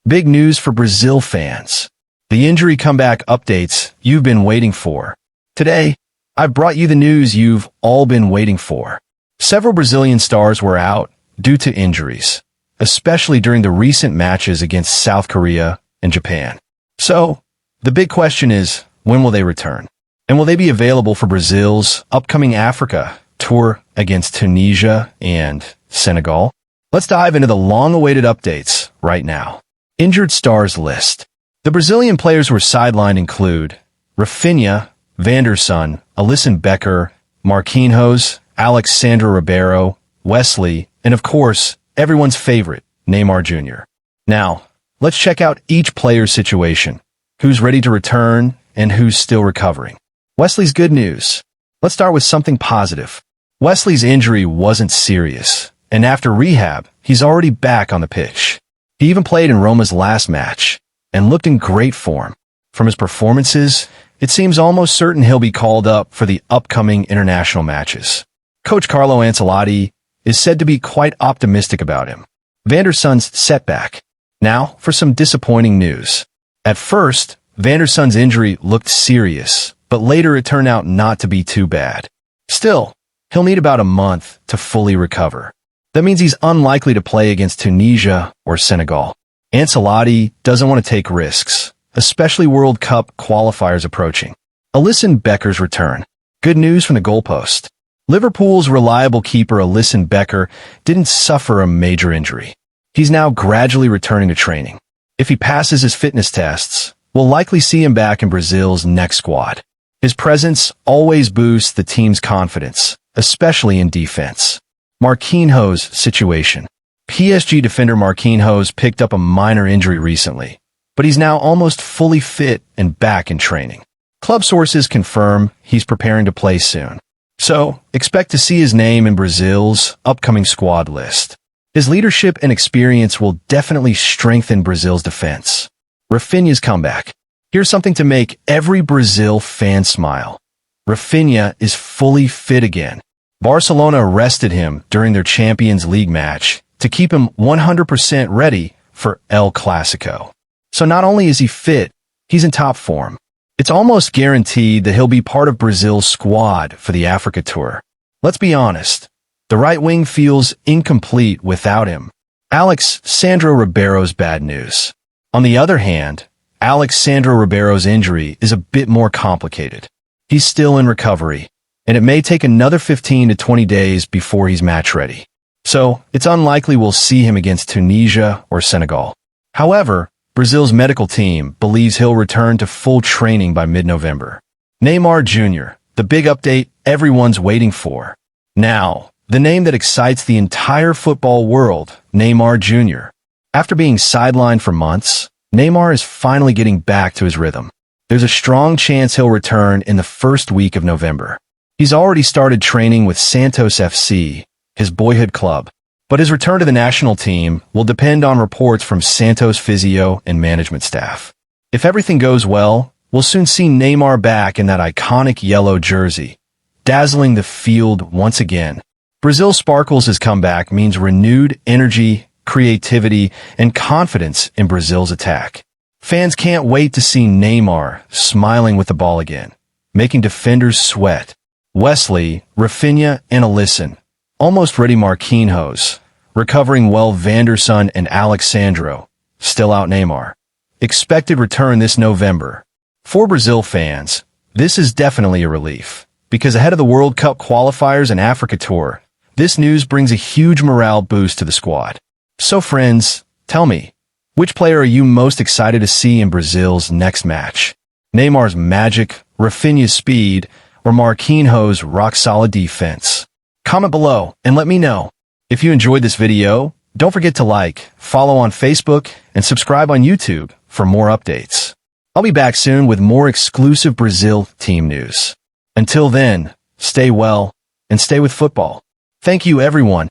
Big news for Brazil fans. The injury comeback updates you've been waiting for. Today, I've brought you the news you've all been waiting for. Several Brazilian stars were out due to injuries, especially during the recent matches against South Korea and Japan. So, the big question is, when will they return? And will they be available for Brazil's upcoming Africa tour against Tunisia and Senegal? Let's dive into the long-awaited updates right now. Injured stars list. The Brazilian players who were sidelined include Raphinha, Vanderson, Alisson Becker, Marquinhos, Alex Sandro, Wesley, and of course, everyone's favorite, Neymar Jr. Now, let's check out each player's situation. Who's ready to return and who's still recovering? Wesley's good news. Let's start with something positive. Wesley's injury wasn't serious, and after rehab, he's already back on the pitch. He even played in Roma's last match and looked in great form. From his performances, it seems almost certain he'll be called up for the upcoming international matches. Coach Carlo Ancelotti is said to be quite optimistic about him. Vanderson's setback. Now, for some disappointing news. At first, Vanderson's injury looked serious, but later it turned out not to be too bad. Still, he'll need about a month to fully recover. That means he's unlikely to play against Tunisia or Senegal. Ancelotti doesn't want to take risks, especially World Cup qualifiers approaching. Alisson Becker's return. Good news from the goalpost. Liverpool's reliable keeper Alisson Becker didn't suffer a major injury. He's now gradually returning to training. If he passes his fitness tests, we'll likely see him back in Brazil's next squad. His presence always boosts the team's confidence, especially in defense. Marquinhos' situation. PSG defender Marquinhos picked up a minor injury recently, but he's now almost fully fit and back in training. Club sources confirm he's preparing to play soon. So, expect to see his name in Brazil's upcoming squad list. His leadership and experience will definitely strengthen Brazil's defense. Raphinha's comeback. Here's something to make every Brazil fan smile. Raphinha is fully fit again. Barcelona rested him during their Champions League match to keep him 100% ready for El Clasico. So not only is he fit, he's in top form. It's almost guaranteed that he'll be part of Brazil's squad for the Africa tour. Let's be honest, the right wing feels incomplete without him. Alex Sandro's bad news. On the other hand, Alex Sandro's injury is a bit more complicated. He's still in recovery, and it may take another 15 to 20 days before he's match ready. So, it's unlikely we'll see him against Tunisia or Senegal. However, Brazil's medical team believes he'll return to full training by mid-November. Neymar Jr., the big update everyone's waiting for. Now, the name that excites the entire football world, Neymar Jr. After being sidelined for months, Neymar is finally getting back to his rhythm. There's a strong chance he'll return in the first week of November. He's already started training with Santos FC, his boyhood club, but his return to the national team will depend on reports from Santos physio and management staff. If everything goes well, we'll soon see Neymar back in that iconic yellow jersey, dazzling the field once again. Brazil sparkles his comeback means renewed energy, creativity, and confidence in Brazil's attack. Fans can't wait to see Neymar smiling with the ball again, making defenders sweat. Wesley, Raphinha, and Alisson, almost ready Marquinhos, recovering well Vanderson and Alex Sandro, still out Neymar. Expected return this November. For Brazil fans, this is definitely a relief, because ahead of the World Cup Qualifiers and Africa tour, this news brings a huge morale boost to the squad. So friends, tell me, which player are you most excited to see in Brazil's next match? Neymar's magic, Raphinha's speed, or Marquinhos' rock-solid defense? Comment below and let me know. If you enjoyed this video, don't forget to like, follow on Facebook, and subscribe on YouTube for more updates. I'll be back soon with more exclusive Brazil team news. Until then, stay well and stay with football. Thank you everyone.